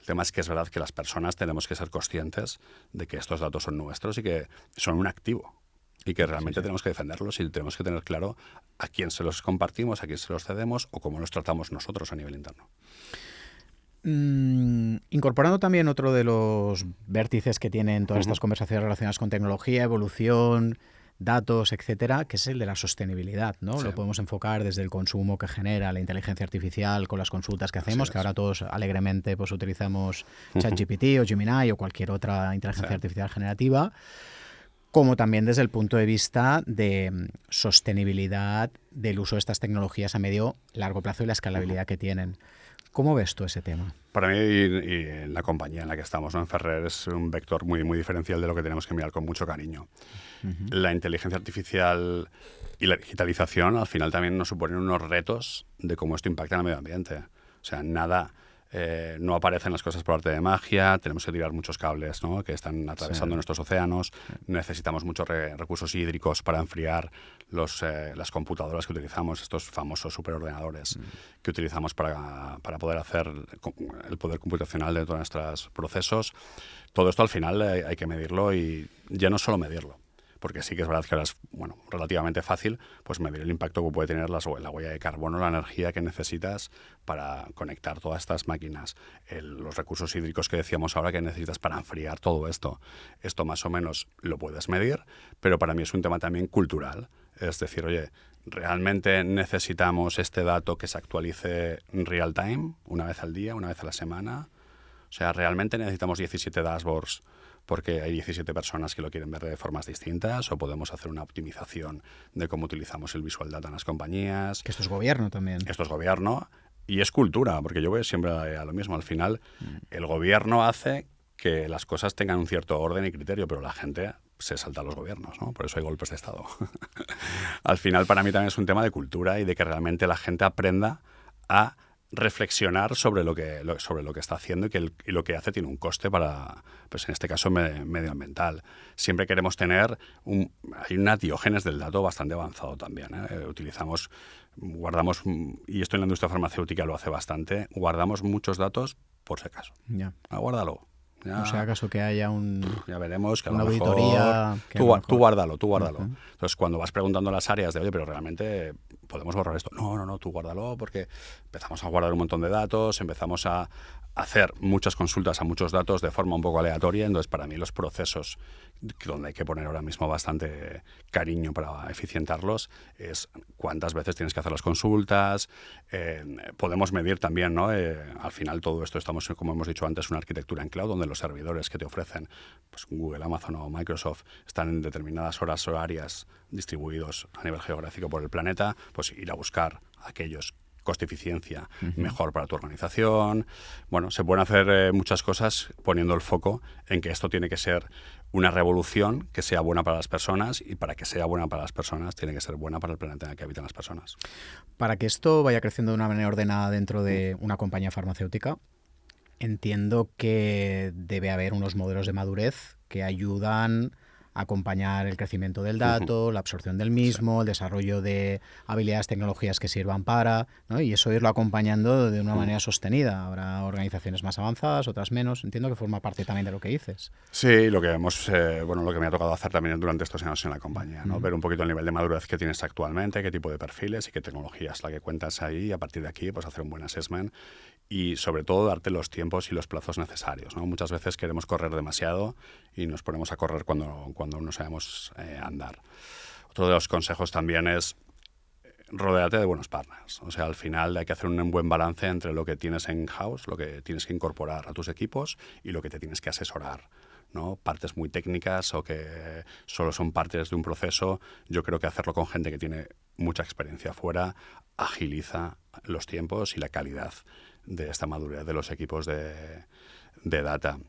El tema es que es verdad que las personas tenemos que ser conscientes de que estos datos son nuestros y que son un activo, y que realmente tenemos que defenderlos, y tenemos que tener claro a quién se los compartimos, a quién se los cedemos o cómo los tratamos nosotros a nivel interno.
Incorporando también otro de los vértices que tienen todas estas conversaciones relacionadas con tecnología, evolución, datos, etcétera, que es el de la sostenibilidad, ¿no?
Sí.
Lo podemos enfocar desde el consumo que genera la inteligencia artificial con las consultas que hacemos, que ahora todos alegremente pues utilizamos ChatGPT o Gemini o cualquier otra inteligencia artificial generativa, como también desde el punto de vista de sostenibilidad del uso de estas tecnologías a medio, largo plazo y la escalabilidad que tienen. ¿Cómo ves tú ese tema?
Para mí y en la compañía en la que estamos, ¿no? En Ferrer, es un vector muy, muy diferencial de lo que tenemos que mirar con mucho cariño. La inteligencia artificial y la digitalización al final también nos suponen unos retos de cómo esto impacta en el medio ambiente. O sea, nada... no aparecen las cosas por arte de magia, tenemos que tirar muchos cables, ¿no? Que están atravesando nuestros océanos, necesitamos muchos recursos hídricos para enfriar las computadoras que utilizamos, estos famosos superordenadores que utilizamos para poder hacer el poder computacional de todos nuestros procesos. Todo esto al final hay que medirlo, y ya no solo medirlo, porque sí que es verdad que ahora es relativamente fácil pues medir el impacto que puede tener la huella de carbono, la energía que necesitas para conectar todas estas máquinas, los recursos hídricos que decíamos ahora que necesitas para enfriar todo esto. Esto más o menos lo puedes medir, pero para mí es un tema también cultural. Es decir, oye, ¿realmente necesitamos este dato que se actualice en real time, una vez al día, una vez a la semana? O sea, ¿realmente necesitamos 17 dashboards porque hay 17 personas que lo quieren ver de formas distintas? ¿O podemos hacer una optimización de cómo utilizamos el Visual Data en las compañías?
Que esto es gobierno también.
Esto es gobierno y es cultura, porque yo voy siempre a lo mismo. Al final, el gobierno hace que las cosas tengan un cierto orden y criterio, pero la gente se salta a los gobiernos, ¿no? Por eso hay golpes de Estado. Al final, para mí también es un tema de cultura y de que realmente la gente aprenda a reflexionar sobre lo que está haciendo, y lo que hace tiene un coste para, pues en este caso, medioambiental. Siempre queremos tener hay una diógenes del dato bastante avanzado también, ¿eh? Guardamos, y esto en la industria farmacéutica lo hace bastante, guardamos muchos datos por si acaso.
Ya.
Guárdalo. Ya,
no sea acaso que haya
ya veremos que a
una
lo mejor
auditoría.
tú guárdalo. Entonces, cuando vas preguntando a las áreas de, oye, pero realmente podemos borrar esto. No, tú guárdalo, porque empezamos a guardar un montón de datos, empezamos a hacer muchas consultas a muchos datos de forma un poco aleatoria. Entonces, para mí los procesos donde hay que poner ahora mismo bastante cariño para eficientarlos es cuántas veces tienes que hacer las consultas. Podemos medir también, ¿no? Al final todo esto estamos, como hemos dicho antes, una arquitectura en cloud donde los servidores que te ofrecen pues Google, Amazon o Microsoft están en determinadas horas horarias distribuidos a nivel geográfico por el planeta, pues ir a buscar aquellos coste-eficiencia mejor para tu organización. Bueno, se pueden hacer muchas cosas poniendo el foco en que esto tiene que ser una revolución que sea buena para las personas, y para que sea buena para las personas tiene que ser buena para el planeta en el que habitan las personas.
Para que esto vaya creciendo de una manera ordenada dentro de una compañía farmacéutica, entiendo que debe haber unos modelos de madurez que ayudan a acompañar el crecimiento del dato, la absorción del mismo, el desarrollo de habilidades, tecnologías que sirvan para, ¿no? Y eso irlo acompañando de una manera sostenida. Habrá organizaciones más avanzadas, otras menos. Entiendo que forma parte también de lo que dices.
Sí, lo que lo que me ha tocado hacer también durante estos años en la compañía, ¿no? Ver un poquito el nivel de madurez que tienes actualmente, qué tipo de perfiles y qué tecnología es la que cuentas ahí, y a partir de aquí pues hacer un buen assessment y sobre todo darte los tiempos y los plazos necesarios, ¿no? Muchas veces queremos correr demasiado y nos ponemos a correr cuando no sabemos andar. Otro de los consejos también es rodéate de buenos partners. O sea, al final hay que hacer un buen balance entre lo que tienes in-house, lo que tienes que incorporar a tus equipos y lo que te tienes que asesorar, ¿no? Partes muy técnicas o que solo son partes de un proceso. Yo creo que hacerlo con gente que tiene mucha experiencia fuera agiliza los tiempos y la calidad de esta madurez de los equipos de data.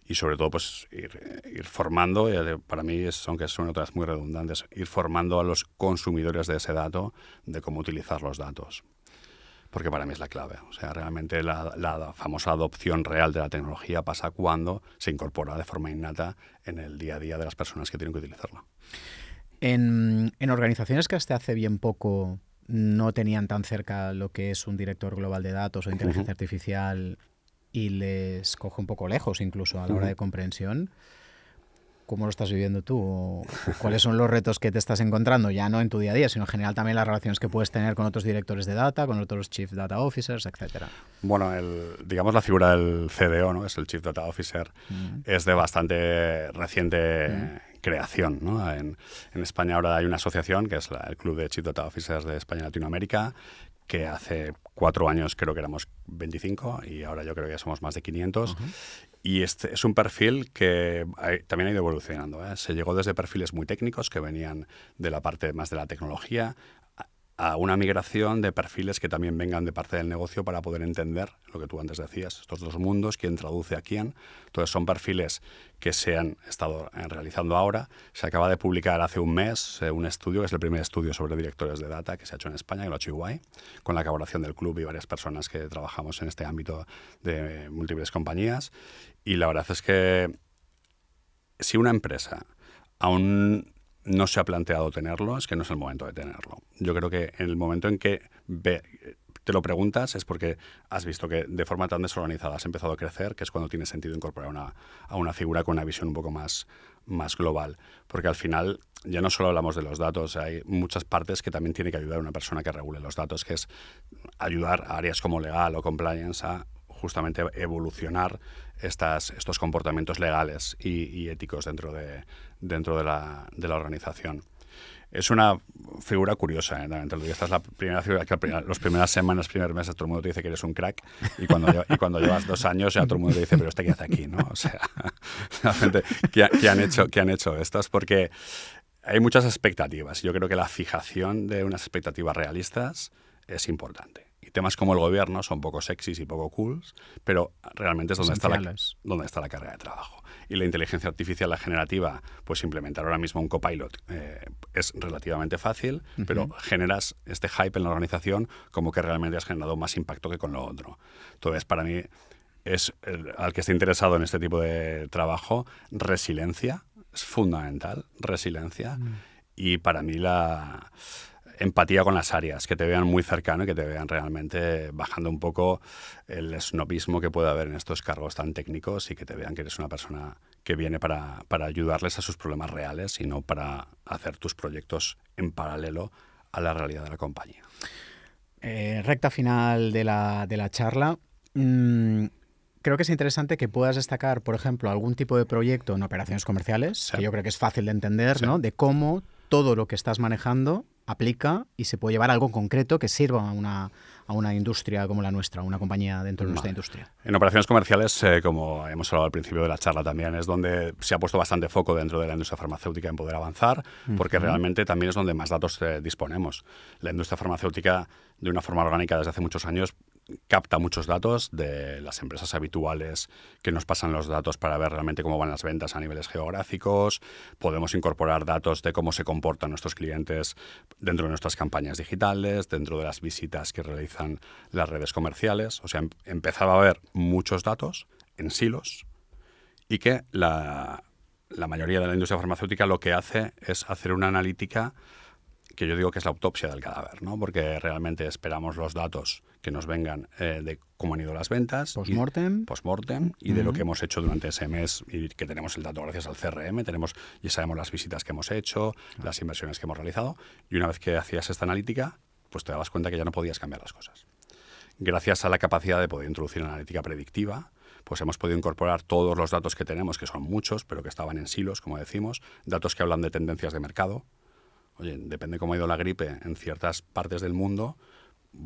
Y sobre todo pues ir formando, para mí, aunque son otras muy redundantes, ir formando a los consumidores de ese dato de cómo utilizar los datos. Porque para mí es la clave. O sea, realmente la famosa adopción real de la tecnología pasa cuando se incorpora de forma innata en el día a día de las personas que tienen que utilizarla.
En organizaciones que hasta hace bien poco no tenían tan cerca lo que es un director global de datos o inteligencia artificial, y les coge un poco lejos incluso a la hora de comprensión, ¿cómo lo estás viviendo tú? ¿Cuáles son los retos que te estás encontrando? Ya no en tu día a día, sino en general también las relaciones que puedes tener con otros directores de data, con otros Chief Data Officers, etcétera.
Bueno, digamos la figura del CDO, ¿no? Es el Chief Data Officer, es de bastante reciente creación, ¿no? En España ahora hay una asociación que es el Club de Chief Data Officers de España y Latinoamérica, que hace 4 años creo que éramos 25 y ahora yo creo que ya somos más de 500. Y este es un perfil que también ha ido evolucionando, ¿eh? Se llegó desde perfiles muy técnicos que venían de la parte más de la tecnología a una migración de perfiles que también vengan de parte del negocio para poder entender lo que tú antes decías, estos dos mundos, quién traduce a quién. Entonces son perfiles que se han estado realizando ahora. Se acaba de publicar hace un mes un estudio, que es el primer estudio sobre directores de data que se ha hecho en España, que lo ha hecho EY, con la colaboración del club y varias personas que trabajamos en este ámbito de múltiples compañías. Y la verdad es que si una empresa aún no se ha planteado tenerlo, es que no es el momento de tenerlo. Yo creo que en el momento en que te lo preguntas es porque has visto que de forma tan desorganizada has empezado a crecer, que es cuando tiene sentido incorporar a una figura con una visión un poco más global. Porque al final ya no solo hablamos de los datos, hay muchas partes que también tiene que ayudar a una persona que regule los datos, que es ayudar a áreas como legal o compliance a justamente evolucionar estos comportamientos legales y éticos dentro de la organización. Es una figura curiosa, ¿eh? Te lo digo, esta es la primera figura que las primeras semanas, primeros meses, todo el mundo te dice que eres un crack y cuando llevas 2 años ya todo el mundo te dice, pero ¿qué hace aquí? ¿No? O sea, la gente que han hecho esto es porque hay muchas expectativas. Yo creo que la fijación de unas expectativas realistas es importante. Y temas como el gobierno son poco sexys y poco cools, pero realmente es donde está la carga de trabajo. Y la inteligencia artificial, la generativa, pues implementar ahora mismo un copilot es relativamente fácil, pero generas este hype en la organización como que realmente has generado más impacto que con lo otro. Entonces, para mí, es al que esté interesado en este tipo de trabajo, resiliencia, es fundamental, resiliencia. Y para mí la empatía con las áreas, que te vean muy cercano y que te vean realmente bajando un poco el snobismo que puede haber en estos cargos tan técnicos y que te vean que eres una persona que viene para ayudarles a sus problemas reales y no para hacer tus proyectos en paralelo a la realidad de la compañía.
Recta final de la charla. Creo que es interesante que puedas destacar, por ejemplo, algún tipo de proyecto en operaciones comerciales, sí, que yo creo que es fácil de entender, sí, ¿no? De cómo todo lo que estás manejando aplica y se puede llevar a algo concreto que sirva a una industria como la nuestra, una compañía dentro de nuestra industria.
En operaciones comerciales, como hemos hablado al principio de la charla también, es donde se ha puesto bastante foco dentro de la industria farmacéutica en poder avanzar, porque realmente también es donde más datos disponemos. La industria farmacéutica, de una forma orgánica desde hace muchos años, capta muchos datos de las empresas habituales que nos pasan los datos para ver realmente cómo van las ventas a niveles geográficos. Podemos incorporar datos de cómo se comportan nuestros clientes dentro de nuestras campañas digitales, dentro de las visitas que realizan las redes comerciales. O sea, empezaba a haber muchos datos en silos y que la mayoría de la industria farmacéutica lo que hace es hacer una analítica que yo digo que es la autopsia del cadáver, ¿no? Porque realmente esperamos los datos que nos vengan de cómo han ido las ventas. Post-mortem y de lo que hemos hecho durante ese mes y que tenemos el dato gracias al CRM, y sabemos las visitas que hemos hecho, las inversiones que hemos realizado. Y una vez que hacías esta analítica, pues te dabas cuenta que ya no podías cambiar las cosas. Gracias a la capacidad de poder introducir una analítica predictiva, pues hemos podido incorporar todos los datos que tenemos, que son muchos, pero que estaban en silos, como decimos, datos que hablan de tendencias de mercado. Oye, depende cómo ha ido la gripe en ciertas partes del mundo,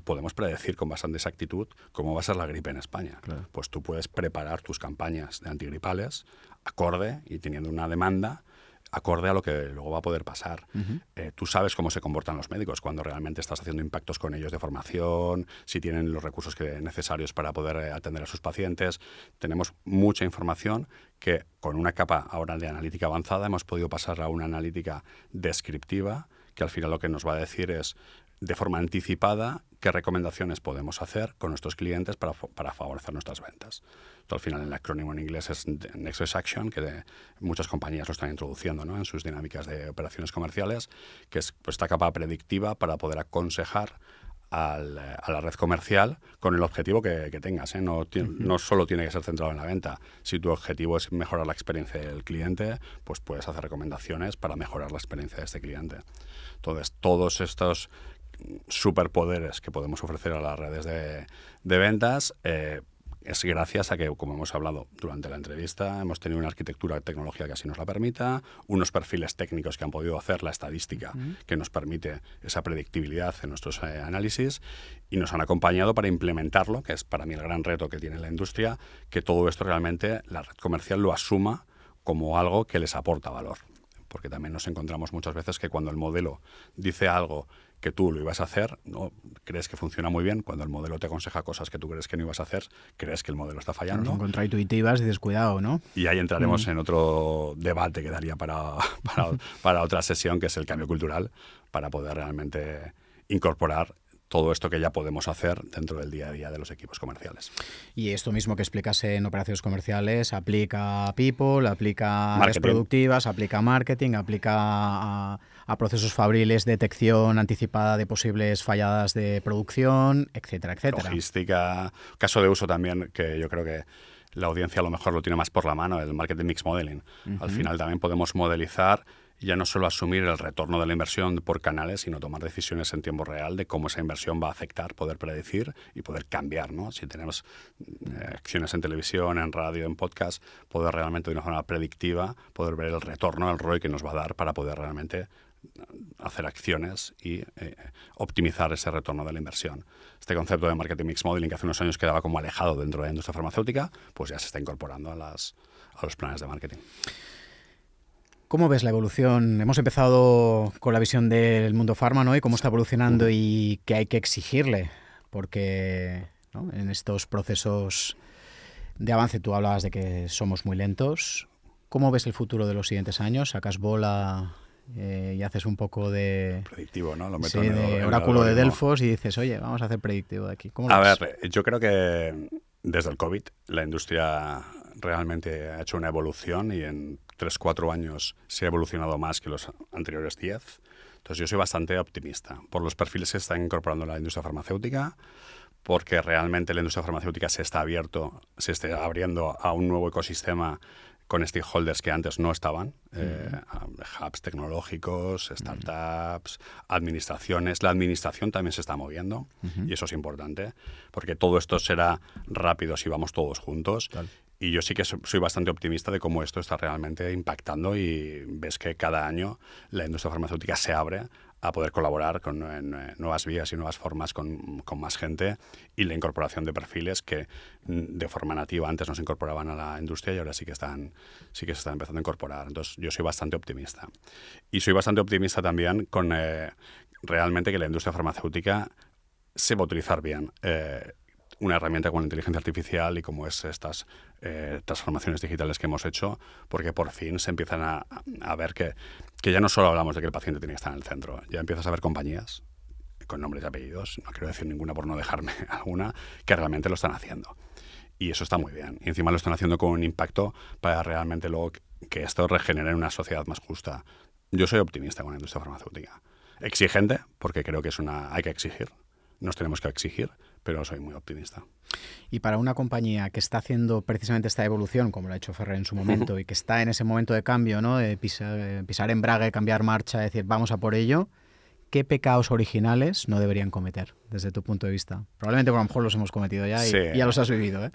podemos predecir con bastante exactitud cómo va a ser la gripe en España. Claro. Pues tú puedes preparar tus campañas de antigripales acorde y teniendo una demanda acorde a lo que luego va a poder pasar. Tú sabes cómo se comportan los médicos cuando realmente estás haciendo impactos con ellos de formación, si tienen los recursos necesarios para poder atender a sus pacientes. Tenemos mucha información que con una capa ahora de analítica avanzada hemos podido pasar a una analítica descriptiva que al final lo que nos va a decir es de forma anticipada qué recomendaciones podemos hacer con nuestros clientes para favorecer nuestras ventas. Esto al final el acrónimo en inglés es Next Best Action, que muchas compañías lo están introduciendo, ¿no? En sus dinámicas de operaciones comerciales, que es pues, esta capa predictiva para poder aconsejar a la red comercial con el objetivo que tengas, ¿eh? No solo tiene que ser centrado en la venta. Si tu objetivo es mejorar la experiencia del cliente, pues puedes hacer recomendaciones para mejorar la experiencia de este cliente. Entonces, todos estos superpoderes que podemos ofrecer a las redes de ventas es gracias a que, como hemos hablado durante la entrevista, hemos tenido una arquitectura tecnológica que así nos la permita, unos perfiles técnicos que han podido hacer la estadística que nos permite esa predictibilidad en nuestros análisis, y nos han acompañado para implementarlo, que es para mí el gran reto que tiene la industria, que todo esto realmente la red comercial lo asuma como algo que les aporta valor. Porque también nos encontramos muchas veces que cuando el modelo dice algo que tú lo ibas a hacer, no crees que funciona muy bien. Cuando el modelo te aconseja cosas que tú crees que no ibas a hacer, crees que el modelo está fallando.
Son contraintuitivas y descuidado, ¿no?
Y ahí entraremos en otro debate que daría para otra sesión, que es el cambio cultural, para poder realmente incorporar todo esto que ya podemos hacer dentro del día a día de los equipos comerciales.
Y esto mismo que explicas en operaciones comerciales aplica a people, aplica a
Marketing.
áreas productivas, aplica a marketing, aplica a procesos fabriles, detección anticipada de posibles falladas de producción, etcétera, etcétera.
Logística, caso de uso también, que yo creo que la audiencia a lo mejor lo tiene más por la mano, el marketing mix modeling. Al final también podemos modelizar, ya no solo asumir el retorno de la inversión por canales, sino tomar decisiones en tiempo real de cómo esa inversión va a afectar, poder predecir y poder cambiar, ¿no? Si tenemos acciones en televisión, en radio, en podcast, poder realmente de una forma predictiva, poder ver el retorno, el ROI que nos va a dar para poder realmente hacer acciones y optimizar ese retorno de la inversión. Este concepto de marketing mix modeling, que hace unos años quedaba como alejado dentro de la industria farmacéutica, pues ya se está incorporando a los planes de marketing.
¿Cómo ves la evolución? Hemos empezado con la visión del mundo farma, ¿no? Y cómo está evolucionando y qué hay que exigirle, porque, ¿no?, en estos procesos de avance tú hablabas de que somos muy lentos. ¿Cómo ves el futuro de los siguientes años? ¿Sacas bola y haces un poco de
predictivo, ¿no? Lo
sí,
meto
de oráculo de Delfos y dices, oye, vamos a hacer predictivo de aquí? ¿Cómo lo ves?
ver, yo creo que desde el COVID la industria realmente ha hecho una evolución y en 3-4 años se ha evolucionado más que los anteriores 10. Entonces yo soy bastante optimista por los perfiles que se están incorporando la industria farmacéutica, porque realmente la industria farmacéutica se está abriendo a un nuevo ecosistema con stakeholders que antes no estaban, hubs tecnológicos, startups, administraciones. La administración también se está moviendo y eso es importante, porque todo esto será rápido si vamos todos juntos. Tal. Y yo sí que soy bastante optimista de cómo esto está realmente impactando y ves que cada año la industria farmacéutica se abre a poder colaborar con nuevas vías y nuevas formas con más gente, y la incorporación de perfiles que de forma nativa antes no se incorporaban a la industria y ahora sí que se están empezando a incorporar. Entonces yo soy bastante optimista. Y soy bastante optimista también con realmente que la industria farmacéutica se va a utilizar bien una herramienta como la inteligencia artificial y como es estas transformaciones digitales que hemos hecho, porque por fin se empiezan a ver que ya no solo hablamos de que el paciente tiene que estar en el centro, ya empiezas a ver compañías con nombres y apellidos, no quiero decir ninguna por no dejarme alguna, que realmente lo están haciendo. Y eso está muy bien. Y encima lo están haciendo con un impacto para realmente luego que esto regenere una sociedad más justa. Yo soy optimista con la industria farmacéutica. Exigente, porque creo que hay que exigir. Nos tenemos que exigir, pero soy muy optimista.
Y para una compañía que está haciendo precisamente esta evolución, como lo ha hecho Ferrer en su momento, y que está en ese momento de cambio, ¿no?, de pisar embrague, cambiar marcha, decir, vamos a por ello, ¿qué pecados originales no deberían cometer desde tu punto de vista? Probablemente a lo mejor los hemos cometido ya y sí, ya los has vivido, ¿eh?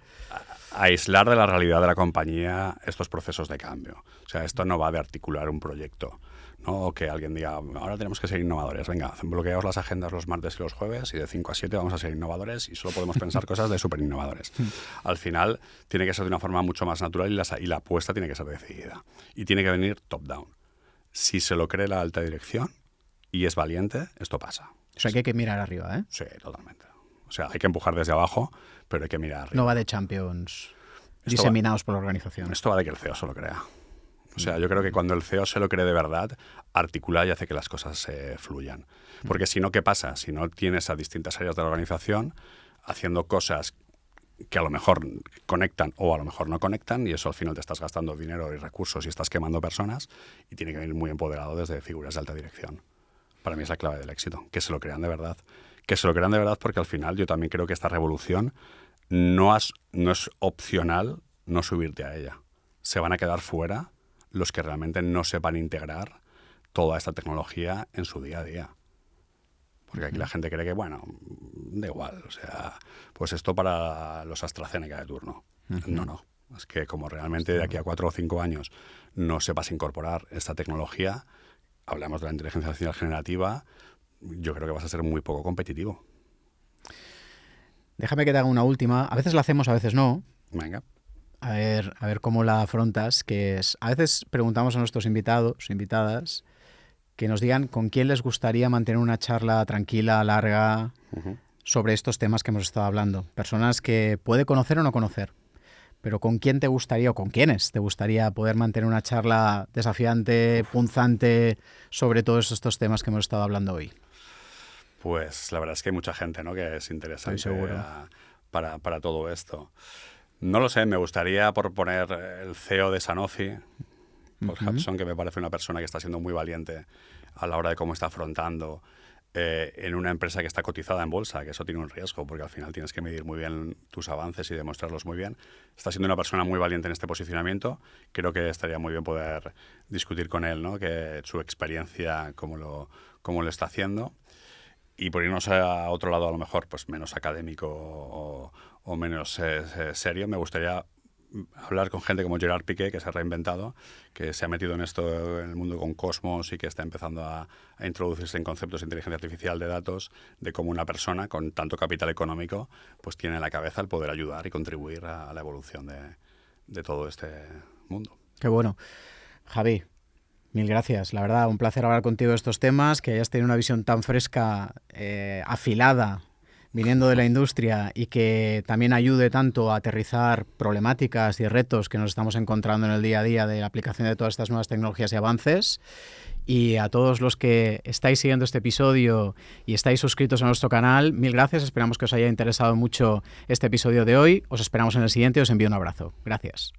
Aislar de la realidad de la compañía estos procesos de cambio. O sea, esto no va de articular un proyecto, ¿no? O que alguien diga, ahora tenemos que ser innovadores. Venga, bloqueaos las agendas los martes y los jueves y de 5 a 7 vamos a ser innovadores y solo podemos pensar cosas de súper innovadores. Al final tiene que ser de una forma mucho más natural y la apuesta tiene que ser decidida. Y tiene que venir top-down. Si se lo cree la alta dirección y es valiente, esto pasa.
O sea, que hay que mirar arriba, ¿eh?
Sí, totalmente. O sea, hay que empujar desde abajo, pero hay que mirar arriba.
No va de champions diseminados por la organización.
Esto va de que el CEO se lo crea. O sea, yo creo que cuando el CEO se lo cree de verdad, articula y hace que las cosas fluyan. Porque si no, ¿qué pasa? Si no tienes a distintas áreas de la organización haciendo cosas que a lo mejor conectan o a lo mejor no conectan, y eso al final te estás gastando dinero y recursos y estás quemando personas, y tiene que venir muy empoderado desde figuras de alta dirección. Para mí es la clave del éxito, que se lo crean de verdad. Que se lo crean de verdad, porque al final yo también creo que esta revolución no es opcional no subirte a ella. Se van a quedar fuera los que realmente no sepan integrar toda esta tecnología en su día a día. Porque aquí la gente cree que, bueno, da igual. O sea, pues esto para los AstraZeneca de turno. No. Es que como realmente de aquí a 4 o 5 años no sepas incorporar esta tecnología, hablamos de la inteligencia artificial generativa, yo creo que vas a ser muy poco competitivo.
Déjame que te haga una última. A veces la hacemos, a veces no.
Venga.
A ver cómo la afrontas, que es... A veces preguntamos a nuestros invitados, invitadas, que nos digan con quién les gustaría mantener una charla tranquila, larga, sobre estos temas que hemos estado hablando. Personas que puede conocer o no conocer. Pero ¿con quién te gustaría o con quiénes te gustaría poder mantener una charla desafiante, punzante sobre todos estos temas que hemos estado hablando hoy?
Pues la verdad es que hay mucha gente, ¿no?, que es interesante para todo esto. No lo sé, me gustaría proponer el CEO de Sanofi, Paul Hudson, que me parece una persona que está siendo muy valiente a la hora de cómo está afrontando en una empresa que está cotizada en bolsa, que eso tiene un riesgo, porque al final tienes que medir muy bien tus avances y demostrarlos muy bien. Está siendo una persona muy valiente en este posicionamiento. Creo que estaría muy bien poder discutir con él, ¿no?, que su experiencia, cómo lo está haciendo. Y por irnos a otro lado, a lo mejor pues menos académico o menos serio, me gustaría hablar con gente como Gerard Piqué, que se ha reinventado, que se ha metido en esto, en el mundo con Cosmos, y que está empezando a introducirse en conceptos de inteligencia artificial, de datos, de cómo una persona con tanto capital económico pues tiene en la cabeza el poder ayudar y contribuir a la evolución de todo este mundo.
Qué bueno. Javi, mil gracias. La verdad, un placer hablar contigo de estos temas, que hayas tenido una visión tan fresca, afilada, viniendo de la industria, y que también ayude tanto a aterrizar problemáticas y retos que nos estamos encontrando en el día a día de la aplicación de todas estas nuevas tecnologías y avances. Y a todos los que estáis siguiendo este episodio y estáis suscritos a nuestro canal, mil gracias. Esperamos que os haya interesado mucho este episodio de hoy. Os esperamos en el siguiente y os envío un abrazo. Gracias.